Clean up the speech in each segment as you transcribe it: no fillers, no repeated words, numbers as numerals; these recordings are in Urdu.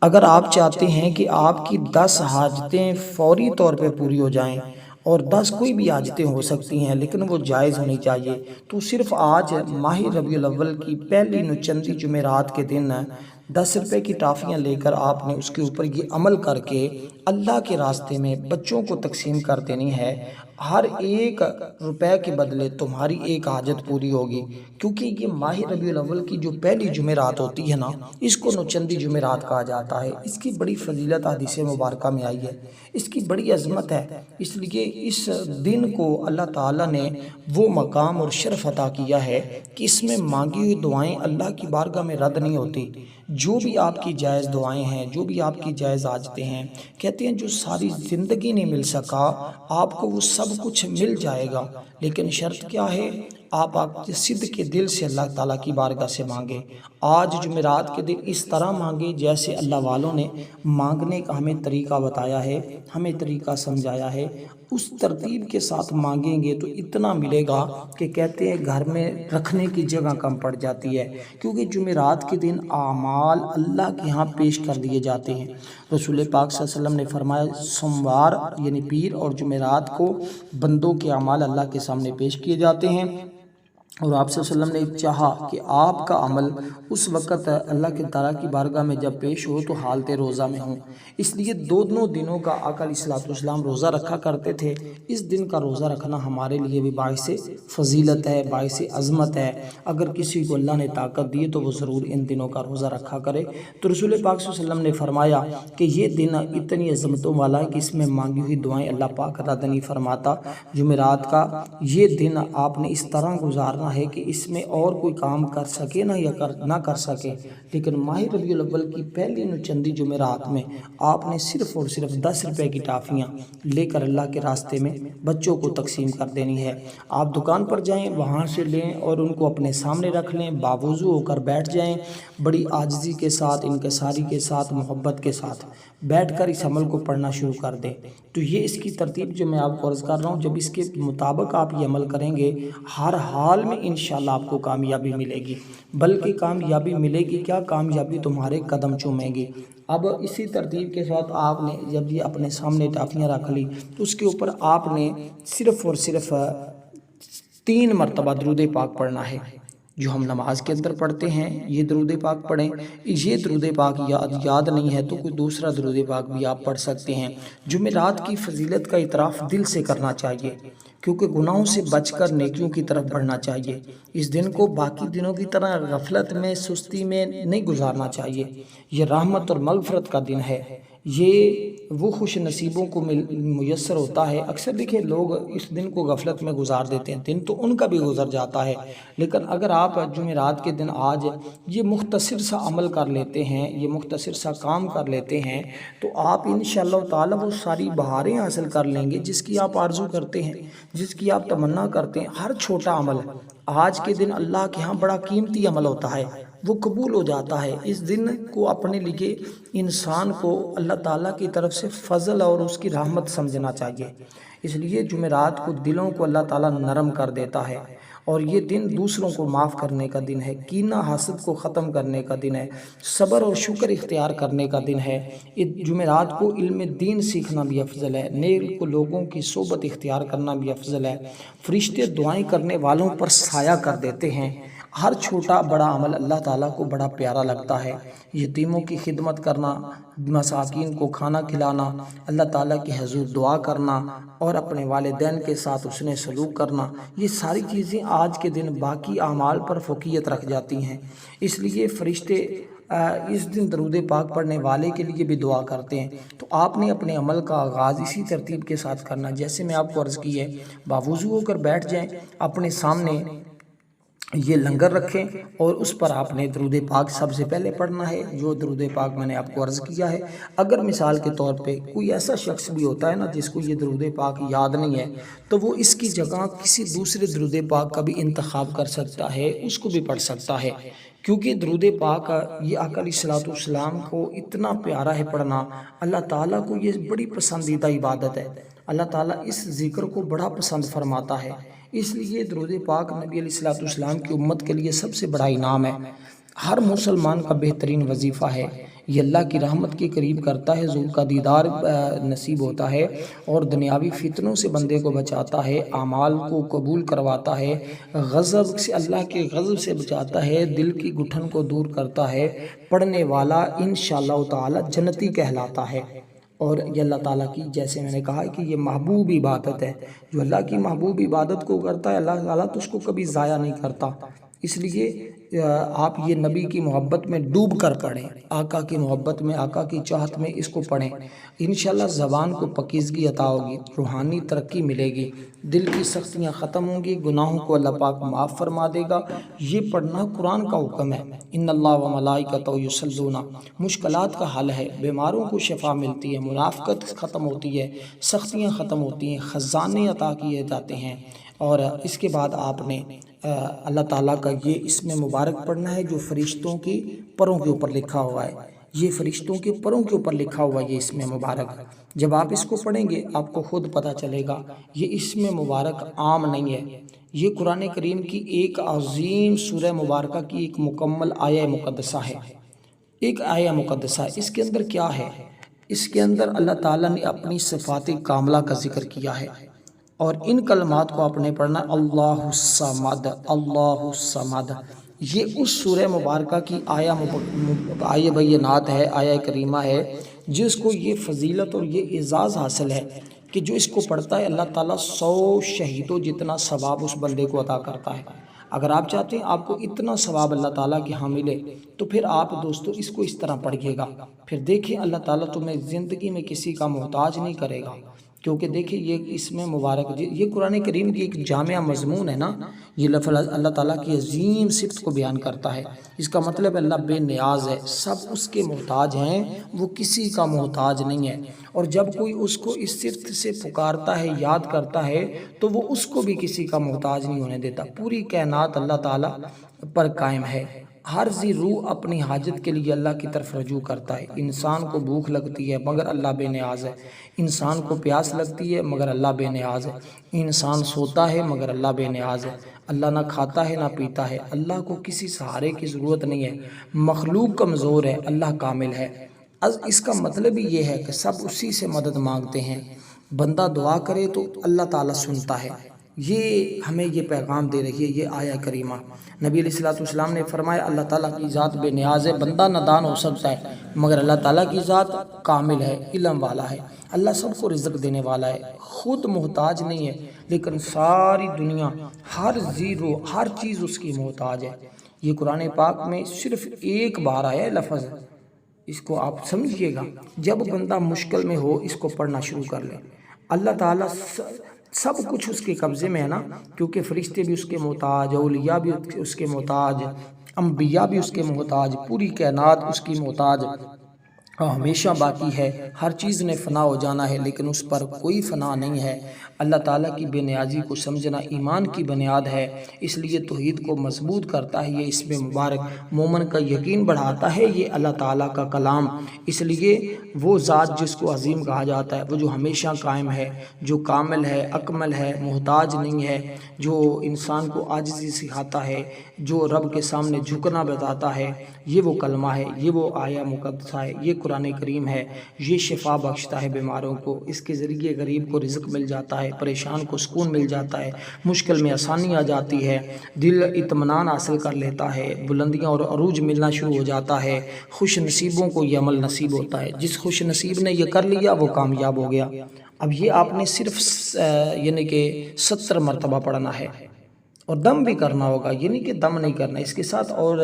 اگر آپ چاہتے ہیں کہ آپ کی 10 حاجتیں فوری طور پہ پوری ہو جائیں، اور 10 کوئی بھی حاجتیں ہو سکتی ہیں لیکن وہ جائز ہونی چاہیے، تو صرف آج ماہ ربیع الاول کی پہلی نچندی جمعرات کے دن 10 روپے کی ٹافیاں لے کر آپ نے اس کے اوپر یہ عمل کر کے اللہ کے راستے میں بچوں کو تقسیم کر دینی ہے۔ ہر 1 روپے کے بدلے تمہاری ایک حاجت پوری ہوگی، کیونکہ یہ ماہ ربیع الاول کی جو پہلی جمعرات ہوتی ہے نا، اس کو نچندی جمعرات کہا جاتا ہے۔ اس کی بڑی فضیلت حدیث مبارکہ میں آئی ہے، اس کی بڑی عظمت ہے، اس لیے اس دن کو اللہ تعالیٰ نے وہ مقام اور شرف عطا کیا ہے کہ اس میں مانگی ہوئی دعائیں اللہ کی بارگاہ میں رد نہیں ہوتی۔ جو بھی آپ کی جائز دعائیں ہیں، جو بھی آپ کی جائز حاجتیں ہیں، کہتے ہیں جو ساری زندگی نہیں مل سکا آپ کو وہ سب کچھ مل جائے گا، لیکن شرط کیا ہے؟ آپ صدق کے دل سے اللہ تعالیٰ کی بارگاہ سے مانگے۔ آج جمعرات کے دن اس طرح مانگے جیسے اللہ والوں نے مانگنے کا ہمیں طریقہ بتایا ہے، ہمیں طریقہ سمجھایا ہے، اس ترتیب کے ساتھ مانگیں گے تو اتنا ملے گا کہ کہتے ہیں گھر میں رکھنے کی جگہ کم پڑ جاتی ہے، کیونکہ جمعرات کے دن اعمال اللہ کے ہاں پیش کر دیے جاتے ہیں۔ رسول پاک صلی اللہ علیہ وسلم نے فرمایا سوموار یعنی پیر اور جمعرات کو بندوں کے اعمال اللہ کے سامنے پیش کیے جاتے ہیں، اور آپ صلی اللہ علیہ وسلم نے چاہا کہ آپ کا عمل اس وقت اللہ کے تعالیٰ کی بارگاہ میں جب پیش ہو تو حالت روزہ میں ہوں، اس لیے دونوں دنوں کا آقا علیہ الصلوۃ والسلام روزہ رکھا کرتے تھے۔ اس دن کا روزہ رکھنا ہمارے لیے بھی باعث فضیلت ہے، باعث عظمت ہے۔ اگر کسی کو اللہ نے طاقت دی تو وہ ضرور ان دنوں کا روزہ رکھا کرے۔ تو رسول پاک صلی اللہ علیہ وسلم نے فرمایا کہ یہ دن اتنی عظمتوں والا ہے کہ اس میں مانگی ہوئی دعائیں اللہ پاک رد نہیں فرماتا۔ جمعرات کا یہ دن آپ نے اس طرح گزارنا ہے کہ اس میں اور کوئی کام کر سکے نہ کر سکے، لیکن ماہ ربیع الاول کی پہلی نچندی جمعرات میں آپ نے صرف اور صرف 10 روپے کی ٹافیاں لے کر اللہ کے راستے میں بچوں کو تقسیم کر دینی ہے۔ آپ دکان پر جائیں، وہاں سے لیں اور ان کو اپنے سامنے رکھ لیں، باوضو ہو کر بیٹھ جائیں، بڑی عاجزی کے ساتھ، انکساری کے ساتھ، محبت کے ساتھ بیٹھ کر اس عمل کو پڑھنا شروع کر دیں۔ تو یہ اس کی ترتیب جو میں آپ کو عرض کر رہا ہوں، جب اس کے مطابق آپ یہ عمل کریں گے ہر حال میں انشاءاللہ آپ کو کامیابی ملے گی، بلکہ کامیابی ملے گی کیا، کامیابی تمہارے قدم چومیں گی۔ اب اسی ترتیب کے ساتھ آپ نے جب یہ اپنے سامنے ٹافیاں رکھ لی تو اس کے اوپر آپ نے صرف اور صرف 3 مرتبہ درود پاک پڑھنا ہے، جو ہم نماز کے اندر پڑھتے ہیں یہ درود پاک پڑھیں۔ یہ درود پاک یاد نہیں ہے تو کوئی دوسرا درود پاک بھی آپ پڑھ سکتے ہیں۔ جمعرات کی فضیلت کا اعتراف دل سے کرنا چاہیے، کیونکہ گناہوں سے بچ کر نیکیوں کی طرف بڑھنا چاہیے۔ اس دن کو باقی دنوں کی طرح غفلت میں، سستی میں نہیں گزارنا چاہیے۔ یہ رحمت اور مغفرت کا دن ہے، یہ وہ خوش نصیبوں کو میسر ہوتا ہے۔ اکثر دیکھیں لوگ اس دن کو غفلت میں گزار دیتے ہیں، دن تو ان کا بھی گزر جاتا ہے، لیکن اگر آپ جمعرات کے دن آج یہ مختصر سا عمل کر لیتے ہیں، یہ مختصر سا کام کر لیتے ہیں، تو آپ انشاءاللہ تعالی وہ ساری بہاریں حاصل کر لیں گے جس کی آپ آرزو کرتے ہیں، جس کی آپ تمنا کرتے ہیں۔ ہر چھوٹا عمل آج کے دن اللہ کے ہاں بڑا قیمتی عمل ہوتا ہے، وہ قبول ہو جاتا ہے۔ اس دن کو اپنے لیے انسان کو اللہ تعالیٰ کی طرف سے فضل اور اس کی رحمت سمجھنا چاہیے۔ اس لیے جمعرات کو دلوں کو اللہ تعالیٰ نرم کر دیتا ہے، اور یہ دن دوسروں کو معاف کرنے کا دن ہے، کینہ حسد کو ختم کرنے کا دن ہے، صبر اور شکر اختیار کرنے کا دن ہے۔ جمعرات کو علم دین سیکھنا بھی افضل ہے، نیک لوگوں کی صحبت اختیار کرنا بھی افضل ہے۔ فرشتے دعائیں کرنے والوں پر سایہ کر دیتے ہیں۔ ہر چھوٹا بڑا عمل اللہ تعالیٰ کو بڑا پیارا لگتا ہے۔ یتیموں کی خدمت کرنا، مساکین کو کھانا کھلانا، اللہ تعالیٰ کی حضور دعا کرنا اور اپنے والدین کے ساتھ حسن سلوک کرنا، یہ ساری چیزیں آج کے دن باقی اعمال پر فوقیت رکھ جاتی ہیں۔ اس لیے فرشتے اس دن درود پاک پڑھنے والے کے لیے بھی دعا کرتے ہیں۔ تو آپ نے اپنے عمل کا آغاز اسی ترتیب کے ساتھ کرنا جیسے میں آپ کو عرض کی ہے۔ باوضو ہو کر بیٹھ جائیں، اپنے سامنے یہ لنگر رکھیں اور اس پر آپ نے درود پاک سب سے پہلے پڑھنا ہے، جو درود پاک میں نے آپ کو عرض کیا ہے۔ اگر مثال کے طور پہ کوئی ایسا شخص بھی ہوتا ہے نا جس کو یہ درود پاک یاد نہیں ہے، تو وہ اس کی جگہ کسی دوسرے درود پاک کا بھی انتخاب کر سکتا ہے، اس کو بھی پڑھ سکتا ہے، کیونکہ درود پاک یہ آقا علیہ الصلوۃ والسلام کو اتنا پیارا ہے پڑھنا، اللہ تعالیٰ کو یہ بڑی پسندیدہ عبادت ہے، اللہ تعالیٰ اس ذکر کو بڑا پسند فرماتا ہے۔ اس لیے درود پاک نبی علیہ الصلوۃ والسلام کی امت کے لیے سب سے بڑا انعام ہے، ہر مسلمان کا بہترین وظیفہ ہے۔ یہ اللہ کی رحمت کے قریب کرتا ہے، ذو کا دیدار نصیب ہوتا ہے، اور دنیاوی فتنوں سے بندے کو بچاتا ہے، اعمال کو قبول کرواتا ہے، غضب سے اللہ کے غضب سے بچاتا ہے، دل کی گٹھن کو دور کرتا ہے، پڑھنے والا انشاءاللہ تعالی جنتی کہلاتا ہے۔ اور یہ اللہ تعالیٰ کی، جیسے میں نے کہا کہ یہ محبوب عبادت ہے، جو اللہ کی محبوب عبادت کو کرتا ہے اللہ تعالیٰ تو اس کو کبھی ضائع نہیں کرتا۔ اس لیے آپ یہ نبی کی محبت میں ڈوب کر پڑھیں، آقا کی محبت میں، آقا کی چاہت میں اس کو پڑھیں، انشاءاللہ زبان کو پاکیزگی عطا ہوگی، روحانی ترقی ملے گی، دل کی سختیاں ختم ہوں گی، گناہوں کو اللہ پاک معاف فرما دے گا۔ یہ پڑھنا قرآن کا حکم ہے، ان اللہ و ملائکتہ یصلون، مشکلات کا حل ہے، بیماروں کو شفا ملتی ہے، منافقت ختم ہوتی ہے، سختیاں ختم ہوتی ہیں، خزانے عطا کیے جاتے ہیں۔ اور اس کے بعد آپ نے اللہ تعالیٰ کا یہ اسم مبارک پڑھنا ہے جو فرشتوں کی پروں کے اوپر لکھا ہوا ہے، یہ فرشتوں کے پروں کے اوپر لکھا ہوا یہ اسم مبارک۔ جب آپ اس کو پڑھیں گے آپ کو خود پتہ چلے گا یہ اسم مبارک عام نہیں ہے، یہ قرآن کریم کی ایک عظیم سورہ مبارکہ کی ایک مکمل آیہ مقدسہ ہے، ایک آیہ مقدسہ ہے۔ اس کے اندر کیا ہے؟ اس کے اندر اللہ تعالیٰ نے اپنی صفات کاملہ کا ذکر کیا ہے، اور ان کلمات کو آپ نے پڑھنا اللہ الصمد، اللہ الصمد۔ یہ اس سورہ مبارکہ کی آیہ بینات ہے، آیہ کریمہ ہے، جس کو یہ فضیلت اور یہ اعزاز حاصل ہے کہ جو اس کو پڑھتا ہے اللہ تعالیٰ 100 شہیدوں جتنا ثواب اس بندے کو عطا کرتا ہے۔ اگر آپ چاہتے ہیں آپ کو اتنا ثواب اللہ تعالیٰ کے ہاں ملے تو پھر آپ دوستو اس کو اس طرح پڑھیے گا، پھر دیکھیں اللہ تعالیٰ تمہیں زندگی میں کسی کا محتاج نہیں کرے گا، کیونکہ دیکھیں یہ اسم مبارک، یہ قرآن کریم کی ایک جامع مضمون ہے نا، یہ لفظ اللہ تعالیٰ کی عظیم صفت کو بیان کرتا ہے۔ اس کا مطلب اللہ بے نیاز ہے، سب اس کے محتاج ہیں، وہ کسی کا محتاج نہیں ہے، اور جب کوئی اس کو اس صفت سے پکارتا ہے، یاد کرتا ہے، تو وہ اس کو بھی کسی کا محتاج نہیں ہونے دیتا۔ پوری کائنات اللہ تعالیٰ پر قائم ہے، ہر ذی روح اپنی حاجت کے لیے اللہ کی طرف رجوع کرتا ہے۔ انسان کو بھوک لگتی ہے مگر اللہ بے نیاز ہے، انسان کو پیاس لگتی ہے مگر اللہ بے نیاز ہے، انسان سوتا ہے مگر اللہ بے نیاز ہے، اللہ نہ کھاتا ہے نہ پیتا ہے، اللہ کو کسی سہارے کی ضرورت نہیں ہے، مخلوق کمزور ہے، اللہ کامل ہے۔ اس کا مطلب ہی یہ ہے کہ سب اسی سے مدد مانگتے ہیں، بندہ دعا کرے تو اللہ تعالیٰ سنتا ہے۔ یہ ہمیں یہ پیغام دے رہی ہے یہ آیہ کریمہ۔ نبی علیہ السلام نے فرمایا اللہ تعالیٰ کی ذات بے نیاز ہے، بندہ نادان ہو سکتا ہے مگر اللہ تعالیٰ کی ذات کامل ہے، علم والا ہے، اللہ سب کو رزق دینے والا ہے، خود محتاج نہیں ہے، لیکن ساری دنیا، ہر زیرو، ہر چیز اس کی محتاج ہے۔ یہ قرآن پاک میں صرف ایک بار آیا ہے لفظ، اس کو آپ سمجھیے گا، جب بندہ مشکل میں ہو اس کو پڑھنا شروع کر لے۔ اللہ تعالیٰ سب کچھ اس کے قبضے میں ہے نا، کیونکہ فرشتے بھی اس کے محتاج، اولیاء بھی اس کے محتاج، انبیاء بھی اس کے محتاج، پوری کائنات اس کی محتاج ہمیشہ باقی ہے۔ ہر چیز نے فنا ہو جانا ہے لیکن اس پر کوئی فنا نہیں ہے۔ اللہ تعالیٰ کی بے نیازی کو سمجھنا ایمان کی بنیاد ہے، اس لیے توحید کو مضبوط کرتا ہے۔ یہ اسم مبارک مومن کا یقین بڑھاتا ہے، یہ اللہ تعالیٰ کا کلام، اس لیے وہ ذات جس کو عظیم کہا جاتا ہے، وہ جو ہمیشہ قائم ہے، جو کامل ہے، اکمل ہے، محتاج نہیں ہے، جو انسان کو عاجزی سکھاتا ہے، جو رب کے سامنے جھکنا بتاتا ہے، یہ وہ کلمہ ہے، یہ وہ آیہ مقدسہ ہے، یہ قرآن کریم ہے۔ یہ شفا بخشتا ہے بیماروں کو، اس کے ذریعے غریب کو رزق مل جاتا ہے، پریشان کو سکون مل جاتا ہے، مشکل میں آسانی آ جاتی ہے، دل اطمینان حاصل کر لیتا ہے، بلندیاں اور عروج ملنا شروع ہو جاتا ہے، خوش نصیبوں کو یہ عمل نصیب ہوتا ہے، جس خوش نصیب نے یہ کر لیا وہ کامیاب ہو گیا۔ اب یہ آپ نے صرف یعنی کہ 70 مرتبہ پڑھنا ہے، اور دم بھی کرنا ہوگا، یہ نہیں کہ دم نہیں کرنا، اس کے ساتھ اور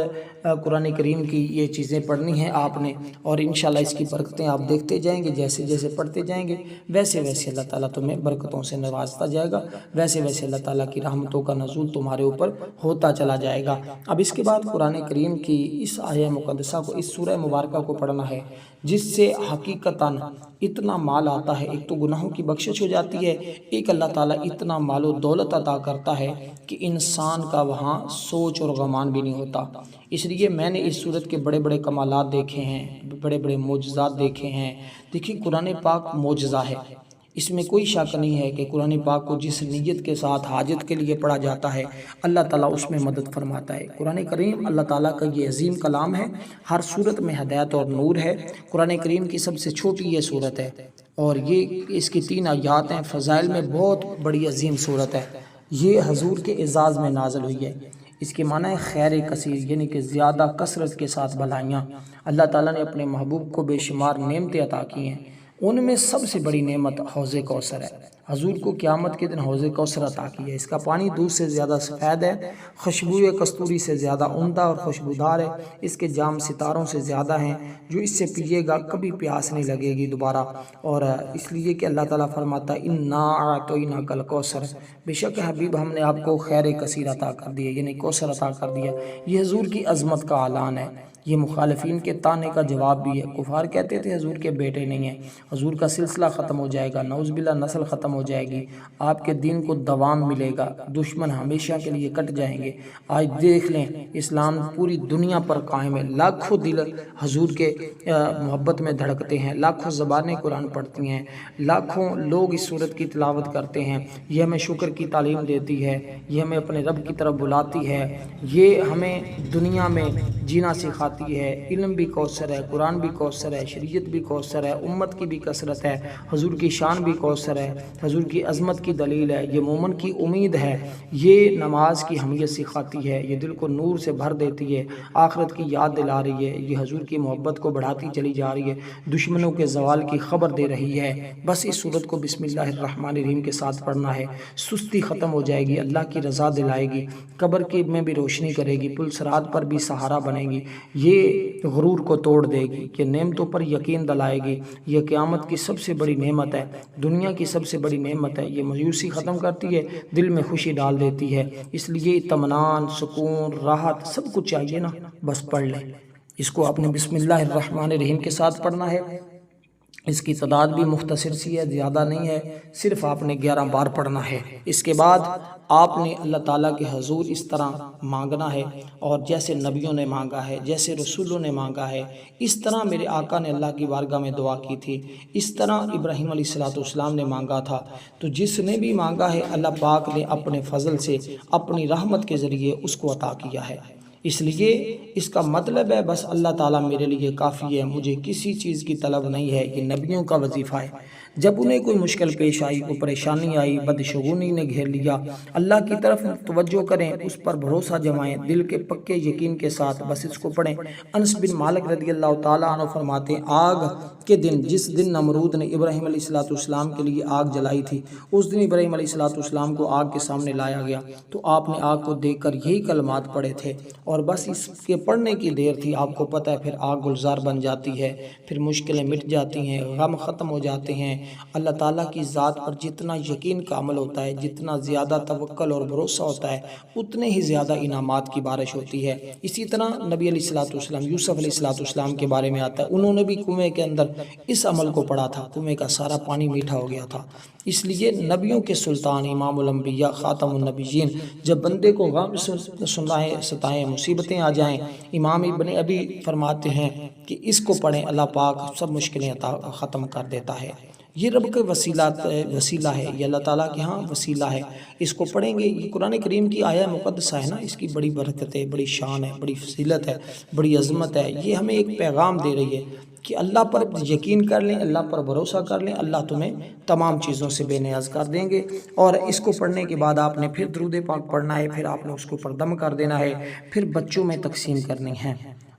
قرآن کریم کی یہ چیزیں پڑھنی ہیں آپ نے، اور انشاءاللہ اس کی برکتیں آپ دیکھتے جائیں گے، جیسے جیسے پڑھتے جائیں گے ویسے ویسے اللہ تعالیٰ تمہیں برکتوں سے نوازتا جائے گا، ویسے ویسے اللہ تعالیٰ کی رحمتوں کا نزول تمہارے اوپر ہوتا چلا جائے گا۔ اب اس کے بعد قرآن کریم کی اس آیہ مقدسہ کو، اس سورہ مبارکہ کو پڑھنا ہے، جس سے حقیقتاً اتنا مال آتا ہے، ایک تو گناہوں کی بخشش ہو جاتی ہے، ایک اللہ تعالیٰ اتنا مال و دولت عطا کرتا ہے کہ انسان کا وہاں سوچ اور گمان بھی نہیں ہوتا۔ اس لیے میں نے اس صورت کے بڑے بڑے کمالات دیکھے ہیں، بڑے بڑے معجزات دیکھے ہیں۔ دیکھیں قرآن پاک معجزہ ہے، اس میں کوئی شک نہیں ہے کہ قرآن پاک کو جس نیت کے ساتھ حاجت کے لیے پڑھا جاتا ہے اللہ تعالیٰ اس میں مدد فرماتا ہے۔ قرآن کریم اللہ تعالیٰ کا یہ عظیم کلام ہے، ہر صورت میں ہدایت اور نور ہے۔ قرآن کریم کی سب سے چھوٹی یہ صورت ہے اور یہ اس کی 3 آیات ہیں، فضائل میں بہت بڑی عظیم صورت ہے۔ یہ حضور کے اعزاز میں نازل ہوئی ہے۔ اس کے معنی ہے خیر کثیر، یعنی کہ زیادہ کثرت کے ساتھ بھلائیاں۔ اللہ تعالیٰ نے اپنے محبوب کو بے شمار نعمتیں عطا کی ہیں، ان میں سب سے بڑی نعمت حوض کوثر ہے۔ حضور کو قیامت کے دن حوض کوثر عطا کیا ہے۔ اس کا پانی دودھ سے زیادہ سفید ہے، خوشبوئے کستوری سے زیادہ عمدہ اور خوشبودار ہے، اس کے جام ستاروں سے زیادہ ہیں، جو اس سے پیے گا کبھی پیاس نہیں لگے گی دوبارہ۔ اور اس لیے کہ اللہ تعالیٰ فرماتا ہے انا اعطیناک الکوثر، بے شک حبیب ہم نے آپ کو خیر کثیر عطا کر دیا، یعنی کوثر عطا کر دیا۔ یہ حضور کی عظمت کا اعلان ہے، یہ مخالفین کے طعنے کا جواب بھی ہے۔ کفار کہتے تھے حضور کے بیٹے نہیں ہیں، حضور کا سلسلہ ختم ہو جائے گا، نعوذ باللہ نسل ختم ہو جائے گی، آپ کے دین کو دوام ملے گا، دشمن ہمیشہ کے لیے کٹ جائیں گے۔ آج دیکھ لیں اسلام پوری دنیا پر قائم ہے، لاکھوں دل حضور کے محبت میں دھڑکتے ہیں، لاکھوں زبانیں قرآن پڑھتی ہیں، لاکھوں لوگ اس سورت کی تلاوت کرتے ہیں۔ یہ ہمیں شکر کی تعلیم دیتی ہے، یہ ہمیں اپنے رب کی طرف بلاتی ہے، یہ ہمیں دنیا میں جینا سکھاتی ہے۔ علم بھی کوثر ہے، قرآن بھی کوثر ہے، شریعت بھی کوثر ہے، امت کی بھی کثرت ہے، حضور کی شان بھی کوثر ہے، حضور کی عظمت کی دلیل ہے، یہ مومن کی امید ہے، یہ نماز کی اہمیت سکھاتی ہے، یہ دل کو نور سے بھر دیتی ہے، آخرت کی یاد دلا رہی ہے، یہ حضور کی محبت کو بڑھاتی چلی جا رہی ہے، دشمنوں کے زوال کی خبر دے رہی ہے۔ بس اس سورت کو بسم اللہ الرحمن الرحیم کے ساتھ پڑھنا ہے، سستی ختم ہو جائے گی، اللہ کی رضا دلائے گی، قبر کی میں بھی روشنی کرے گی، پل صراط پر بھی سہارا بنے گی، یہ غرور کو توڑ دے گی، یہ نعمتوں پر یقین دلائے گی، یہ قیامت کی سب سے بڑی نعمت ہے، دنیا کی سب سے بڑی نعمت ہے، یہ مایوسی ختم کرتی ہے، دل میں خوشی ڈال دیتی ہے۔ اس لیے اطمینان، سکون، راحت سب کچھ چاہیے نا، بس پڑھ لیں۔ اس کو آپ نے بسم اللہ الرحمن الرحیم کے ساتھ پڑھنا ہے۔ اس کی تعداد بھی مختصر سی ہے، زیادہ نہیں ہے، صرف آپ نے 11 بار پڑھنا ہے۔ اس کے بعد آپ نے اللہ تعالیٰ کے حضور اس طرح مانگنا ہے، اور جیسے نبیوں نے مانگا ہے، جیسے رسولوں نے مانگا ہے، اس طرح میرے آقا نے اللہ کی بارگاہ میں دعا کی تھی، اس طرح ابراہیم علیہ السلام نے مانگا تھا۔ تو جس نے بھی مانگا ہے اللہ پاک نے اپنے فضل سے، اپنی رحمت کے ذریعے اس کو عطا کیا ہے۔ اس لیے اس کا مطلب ہے بس اللہ تعالیٰ میرے لیے کافی ہے، مجھے کسی چیز کی طلب نہیں ہے۔ یہ نبیوں کا وظیفہ ہے، جب انہیں کوئی مشکل پیش آئی، کوئی پریشانی آئی، بدشگونی نے گھیر لیا، اللہ کی طرف توجہ کریں، اس پر بھروسہ جمائیں، دل کے پکے یقین کے ساتھ بس اس کو پڑھیں۔ انس بن مالک رضی اللہ تعالیٰ عنہ فرماتے ہیں آگ کے دن، جس دن نمرود نے ابراہیم علیہ السلام کے لیے آگ جلائی تھی، اس دن ابراہیم علیہ السلام کو آگ کے سامنے لایا گیا تو آپ نے آگ کو دیکھ کر یہی کلمات پڑھے تھے، اور بس اس کے پڑھنے کی دیر تھی، آپ کو پتہ ہے پھر آگ گلزار بن جاتی ہے، پھر مشکلیں مٹ جاتی ہیں، غم ختم ہو جاتے ہیں۔ اللہ تعالیٰ کی ذات پر جتنا یقین کامل ہوتا ہے، جتنا زیادہ توکل اور بھروسہ ہوتا ہے، اتنے ہی زیادہ انعامات کی بارش ہوتی ہے۔ اسی طرح نبی علیہ السلام، یوسف علیہ السلام کے بارے میں آتا ہے، انہوں نے بھی کنویں کے اندر اس عمل کو پڑھا تھا، کنویں کا سارا پانی میٹھا ہو گیا تھا۔ اس لیے نبیوں کے سلطان، امام الانبیاء، خاتم النبیین، جب بندے کو غم ستائیں، مصیبتیں آ جائیں، امام ابن ابی فرماتے ہیں کہ اس کو پڑھیں، اللہ پاک سب مشکلیں ختم کر دیتا ہے۔ یہ رب کا وسیلہ ہے، یہ اللہ تعالیٰ کے ہاں وسیلہ ہے، اس کو پڑھیں گے۔ یہ قرآن کریم کی آیہ مقدسہ ہے نا، اس کی بڑی برکت ہے، بڑی شان ہے، بڑی فضیلت ہے، بڑی عظمت ہے۔ یہ ہمیں ایک پیغام دے رہی ہے کہ اللہ پر یقین کر لیں، اللہ پر بھروسہ کر لیں، اللہ تمہیں تمام چیزوں سے بے نیاز کر دیں گے۔ اور اس کو پڑھنے کے بعد آپ نے پھر درود پاک پڑھنا ہے، پھر آپ نے اس کو پر دم کر دینا ہے، پھر بچوں میں تقسیم کرنی ہے،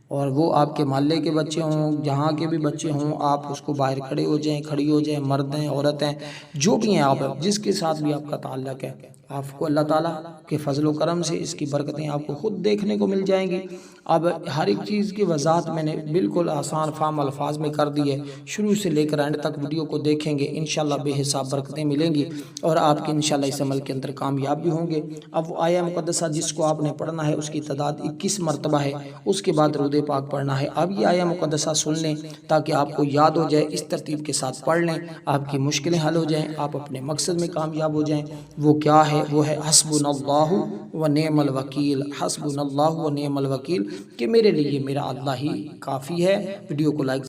اور وہ آپ کے محلے کے بچے ہوں، جہاں کے بھی بچے ہوں، آپ اس کو باہر کھڑے ہو جائیں، کھڑی ہو جائیں، مرد ہیں، عورت ہیں، جو بھی ہیں، آپ جس کے ساتھ بھی آپ کا تعلق ہے، آپ کو اللہ تعالیٰ کے فضل و کرم سے اس کی برکتیں آپ کو خود دیکھنے کو مل جائیں گی۔ اب ہر ایک چیز کی وضاحت میں نے بالکل آسان فہم الفاظ میں کر دی ہے، شروع سے لے کر اینڈ تک ویڈیو کو دیکھیں گے، انشاءاللہ بے حساب برکتیں ملیں گی، اور آپ کے انشاءاللہ اس عمل کے اندر کامیاب بھی ہوں گے۔ اب وہ آیہ مقدسہ جس کو آپ نے پڑھنا ہے اس کی تعداد 21 مرتبہ ہے، اس کے بعد درود پاک پڑھنا ہے۔ اب یہ آیہ مقدسہ سن لیں تاکہ آپ کو یاد ہو جائے، اس ترتیب کے ساتھ پڑھ لیں، آپ کی مشکلیں حل ہو جائیں، آپ اپنے مقصد میں کامیاب ہو جائیں۔ وہ کیا ہے؟ وہ ہے حسبنا اللہ و نعم الوکیل، حسبنا اللہ و نعم الوکیل، کہ میرے لیے میرا اللہ ہی کافی ہے۔ ویڈیو کو لائک